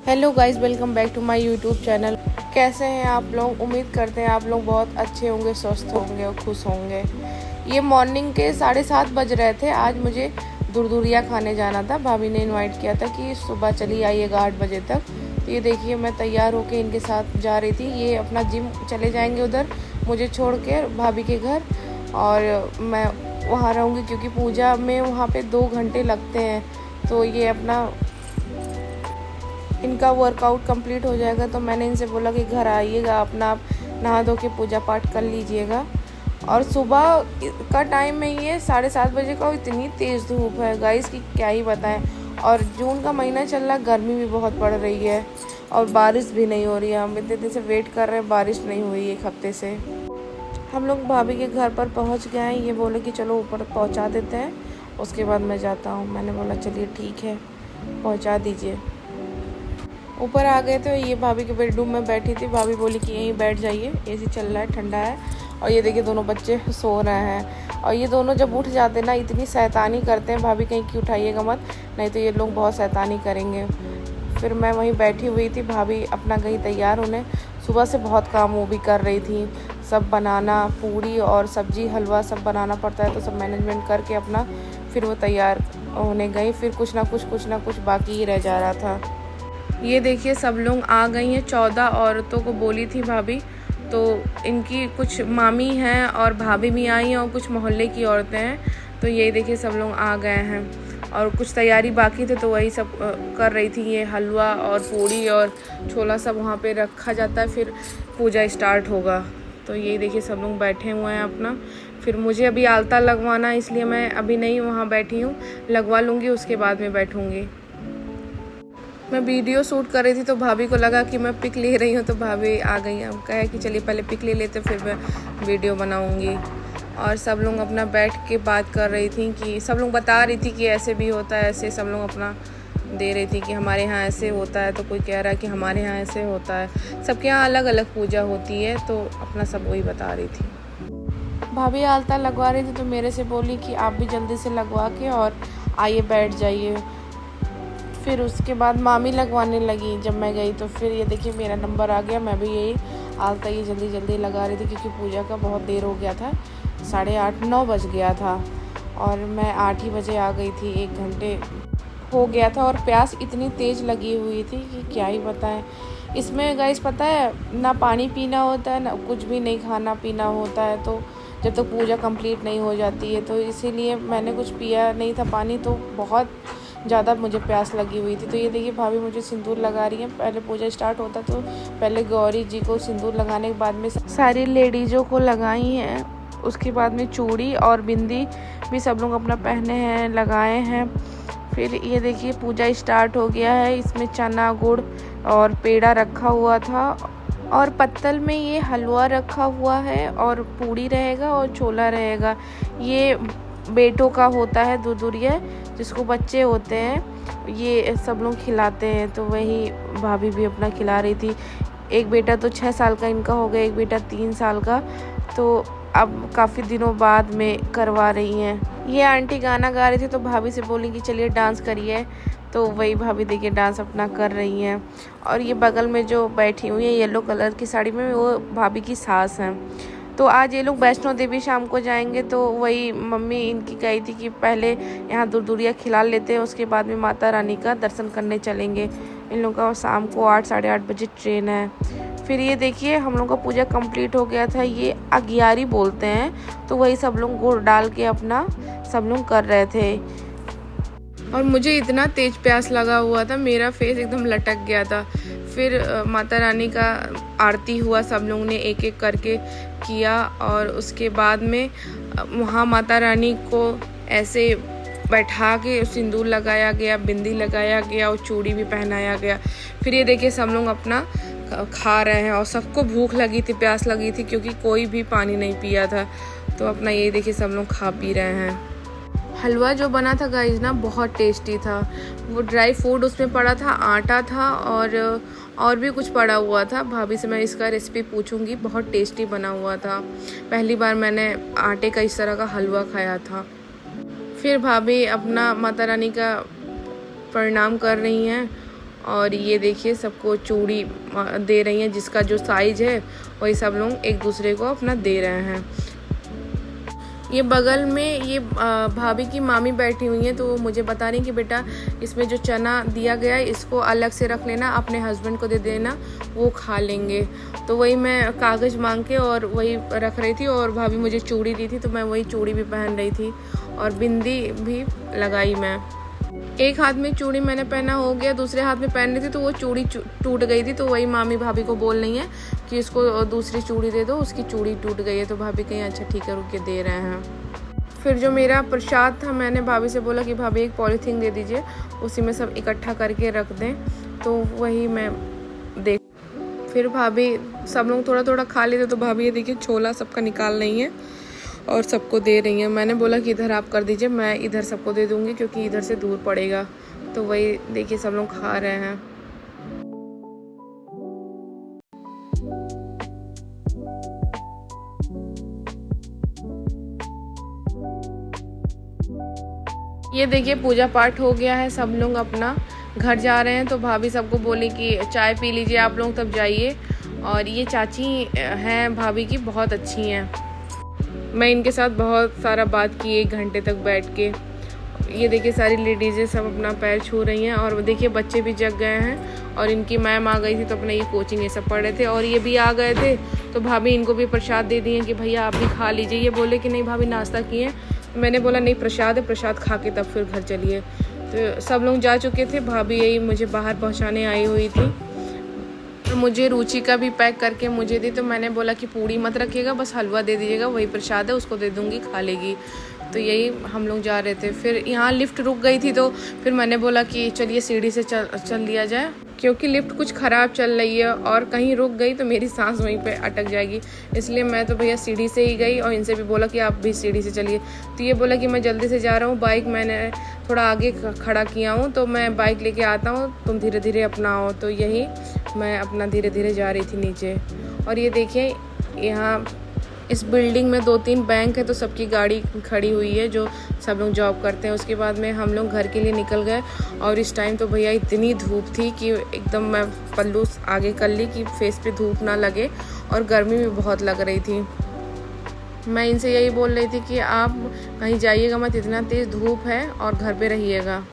Hello guys, welcome back to my YouTube channel. कैसे हैं आप लोग? उम्मीद करते हैं आप लोग बहुत अच्छे होंगे, स्वस्थ होंगे और खुश होंगे। ये मॉर्निंग के 7:30 बज रहे थे। आज मुझे दूरदूरिया खाने जाना था। भाभी ने इनवाइट किया था कि सुबह चली आइएगा 8 बजे तक। तो ये देखिए, मैं तैयार होकर इनके साथ जा रही थी। ये अपना जिम चले जाएंगे उधर मुझे छोड़ के भाभी के घर, और मैं वहाँ रहूँगी क्योंकि पूजा में वहाँ पे 2 घंटे लगते हैं। तो ये अपना इनका वर्कआउट कंप्लीट हो जाएगा। तो मैंने इनसे बोला कि घर आइएगा, अपना आप नहा धो के पूजा पाठ कर लीजिएगा। और सुबह का टाइम में ये 7:30 बजे का, इतनी तेज़ धूप है गाइस कि क्या ही बताएं। और जून का महीना चल रहा, गर्मी भी बहुत पड़ रही है और बारिश भी नहीं हो रही है। हम इतने दिन से वेट कर रहे हैं, बारिश नहीं हुई एक हफ्ते से। हम लोग भाभी के घर पर पहुंच गए हैं। ये बोले कि चलो ऊपर पहुंचा देते हैं, उसके बाद मैं जाता हूं। मैंने बोला चलिए ठीक है, पहुंचा दीजिए। ऊपर आ गए थे। ये भाभी के बेडरूम में बैठी थी। भाभी बोली कि यहीं बैठ जाइए, एसी चल रहा है, ठंडा है। और ये देखिए दोनों बच्चे सो रहे हैं। और ये दोनों जब उठ जाते ना, इतनी शैतानी करते हैं। भाभी कहीं कि उठाइएगा मत, नहीं तो ये लोग बहुत शैतानी करेंगे। फिर मैं वहीं बैठी हुई थी। भाभी अपना गई तैयार होने। सुबह से बहुत काम वो भी कर रही थी, सब बनाना, पूड़ी और सब्जी हलवा सब बनाना पड़ता है। तो सब मैनेजमेंट करके अपना फिर वो तैयार होने गई। फिर कुछ ना कुछ बाकी ही रह जा रहा था। ये देखिए सब लोग आ गई हैं। 14 औरतों को बोली थी भाभी, तो इनकी कुछ मामी हैं और भाभी भी आई हैं और कुछ मोहल्ले की औरतें हैं। तो ये देखिए सब लोग आ गए हैं और कुछ तैयारी बाकी थे, तो वही सब कर रही थी। ये हलवा और पूड़ी और छोला सब वहाँ पे रखा जाता है, फिर पूजा स्टार्ट होगा। तो ये देखिए सब लोग बैठे हुए हैं अपना। फिर मुझे अभी आलता लगवाना, इसलिए मैं अभी नहीं वहाँ बैठी हूँ, लगवा लूँगी उसके बाद में बैठूँगी। मैं वीडियो शूट कर रही थी तो भाभी को लगा कि मैं पिक ले रही हूँ, तो भाभी आ गई। हम कहे कि चलिए पहले पिक ले लेते, फिर मैं वीडियो बनाऊँगी। और सब लोग अपना बैठ के बात कर रही थी कि सब लोग बता रही थी कि ऐसे भी होता है, ऐसे सब लोग अपना दे रही थी कि हमारे यहाँ ऐसे होता है, तो कोई कह रहा है कि हमारे यहाँ ऐसे होता है। सबके यहाँ अलग अलग पूजा होती है, तो अपना सब वही बता रही थी। भाभी आलता लगवा रही थी तो मेरे से बोली कि आप भी जल्दी से लगवा के और आइए बैठ जाइए। फिर उसके बाद मामी लगवाने लगी। जब मैं गई तो फिर ये देखिए मेरा नंबर आ गया। मैं भी यही आलता ये जल्दी जल्दी लगा रही थी क्योंकि पूजा का बहुत देर हो गया था। 8:30-9 बज गया था और मैं 8 ही बजे आ गई थी। 1 घंटे हो गया था और प्यास इतनी तेज़ लगी हुई थी कि क्या ही बताएं। इसमें गाइस पता है ना, पानी पीना होता है ना कुछ भी नहीं खाना पीना होता है, तो जब तक पूजा कंप्लीट नहीं हो जाती है। तो इसीलिए मैंने कुछ पिया नहीं था पानी, तो बहुत ज़्यादा मुझे प्यास लगी हुई थी। तो ये देखिए भाभी मुझे सिंदूर लगा रही हैं। पहले पूजा स्टार्ट होता तो पहले गौरी जी को सिंदूर लगाने के बाद में सारी लेडीज़ों को लगाई हैं। उसके बाद में चूड़ी और बिंदी भी सब लोग अपना पहने हैं, लगाए हैं। फिर ये देखिए पूजा स्टार्ट हो गया है। इसमें चना गुड़ और पेड़ा रखा हुआ था और पत्तल में ये हलवा रखा हुआ है और पूड़ी रहेगा और छोला रहेगा। ये बेटों का होता है दूरदूरिया, जिसको बच्चे होते हैं, ये सब लोग खिलाते हैं। तो वही भाभी भी अपना खिला रही थी। एक बेटा तो 6 साल का इनका हो गया, एक बेटा 3 साल का। तो अब काफ़ी दिनों बाद में करवा रही हैं। ये आंटी गाना गा रही थी तो भाभी से बोली कि चलिए डांस करिए। तो वही भाभी देखिए डांस अपना कर रही हैं। और ये बगल में जो बैठी हुई है येलो कलर की साड़ी में, वो भाभी की सास हैं। तो आज ये लोग वैष्णो देवी शाम को जाएंगे। तो वही मम्मी इनकी कही थी कि पहले यहाँ दूरदूरिया खिला लेते हैं, उसके बाद में माता रानी का दर्शन करने चलेंगे। इन लोगों का शाम को 8 साढ़े 8 बजे ट्रेन है। फिर ये देखिए हम लोग का पूजा कंप्लीट हो गया था। ये अगियारी बोलते हैं, तो वही सब लोग गुड़ डाल के अपना सब लोग कर रहे थे। और मुझे इतना तेज प्यास लगा हुआ था, मेरा फेस एकदम लटक गया था। फिर माता रानी का आरती हुआ, सब लोगों ने एक एक करके किया। और उसके बाद में वहाँ माता रानी को ऐसे बैठा के सिंदूर लगाया गया, बिंदी लगाया गया और चूड़ी भी पहनाया गया। फिर ये देखिए सब लोग अपना खा रहे हैं और सबको भूख लगी थी, प्यास लगी थी, क्योंकि कोई भी पानी नहीं पिया था। तो अपना ये देखिए सब लोग खा पी रहे हैं। हलवा जो बना था गाइस ना, बहुत टेस्टी था। वो ड्राई फ्रूट उसमें पड़ा था, आटा था और भी कुछ पड़ा हुआ था। भाभी से मैं इसका रेसिपी पूछूंगी। बहुत टेस्टी बना हुआ था। पहली बार मैंने आटे का इस तरह का हलवा खाया था। फिर भाभी अपना माता रानी का प्रणाम कर रही हैं और ये देखिए सबको चूड़ी दे रही हैं, जिसका जो साइज है वही सब लोग एक दूसरे को अपना दे रहे हैं। ये बगल में ये भाभी की मामी बैठी हुई हैं, तो वो मुझे बता रही कि बेटा इसमें जो चना दिया गया है इसको अलग से रख लेना, अपने हस्बैंड को दे देना, वो खा लेंगे। तो वही मैं कागज़ मांग के और वही रख रही थी, और भाभी मुझे चूड़ी दी थी तो मैं वही चूड़ी भी पहन रही थी और बिंदी भी लगाई। मैं एक हाथ में चूड़ी मैंने पहना हो गया, दूसरे हाथ में पहन रही थी तो वो चूड़ी टूट गई थी, तो वही मामी भाभी को बोल रही है कि इसको दूसरी चूड़ी दे दो, उसकी चूड़ी टूट गई है। तो भाभी कहीं अच्छा ठीक है रुक के दे रहे हैं। फिर जो मेरा प्रसाद था मैंने भाभी से बोला कि भाभी एक पॉलीथीन दे दीजिए, उसी में सब इकट्ठा करके रख दें, तो वही मैं देख। फिर भाभी सब लोग थोड़ा थोड़ा खा लेते, तो भाभी ये देखिए छोला सबका निकाल रही हैं और सबको दे रही हैं। मैंने बोला कि इधर आप कर दीजिए, मैं इधर सबको दे दूँगी क्योंकि इधर से दूर पड़ेगा। तो वही देखिए सब लोग खा रहे हैं। ये देखिए पूजा पाठ हो गया है, सब लोग अपना घर जा रहे हैं। तो भाभी सबको बोली कि चाय पी लीजिए आप लोग तब जाइए। और ये चाची हैं भाभी की, बहुत अच्छी हैं। मैं इनके साथ बहुत सारा बात की 1 घंटे तक बैठ के। ये देखिए सारी लेडीज़ें सब अपना पैर छू रही हैं, और देखिए बच्चे भी जग गए हैं। और इनकी मैम आ गई थी तो अपने ये कोचिंग ये सब पढ़ रहे थे, और ये भी आ गए थे। तो भाभी इनको भी प्रसाद दे दिए कि भैया आप भी खा लीजिए। ये बोले कि नहीं भाभी नाश्ता किए। मैंने बोला नहीं प्रसाद है, प्रसाद खा के तब फिर घर चलिए। तो सब लोग जा चुके थे, भाभी यही मुझे बाहर पहुँचाने आई हुई थी। मुझे रुचि का भी पैक करके मुझे दी, तो मैंने बोला कि पूड़ी मत रखिएगा, बस हलवा दे दीजिएगा, वही प्रसाद है, उसको दे दूँगी खा लेगी। तो यही हम लोग जा रहे थे। फिर यहाँ लिफ्ट रुक गई थी, तो फिर मैंने बोला कि चलिए सीढ़ी से चल लिया जाए, क्योंकि लिफ्ट कुछ ख़राब चल रही है और कहीं रुक गई तो मेरी सांस वहीं पे अटक जाएगी। इसलिए मैं तो भैया सीढ़ी से ही गई, और इनसे भी बोला कि आप भी सीढ़ी से चलिए। तो ये बोला कि मैं जल्दी से जा रहा हूँ, बाइक मैंने थोड़ा आगे खड़ा किया हूँ, तो मैं बाइक लेके आता हूँ, तुम धीरे धीरे अपना आओ। तो यही मैं अपना धीरे धीरे जा रही थी नीचे। और ये देखिए यहाँ इस बिल्डिंग में 2-3 बैंक है, तो सबकी गाड़ी खड़ी हुई है जो सब लोग जॉब करते हैं। उसके बाद में हम लोग घर के लिए निकल गए, और इस टाइम तो भैया इतनी धूप थी कि एकदम मैं पल्लू आगे कर ली कि फेस पे धूप ना लगे, और गर्मी भी बहुत लग रही थी। मैं इनसे यही बोल रही थी कि आप कहीं जाइएगा मत, इतना तेज़ धूप है, और घर पे रहिएगा।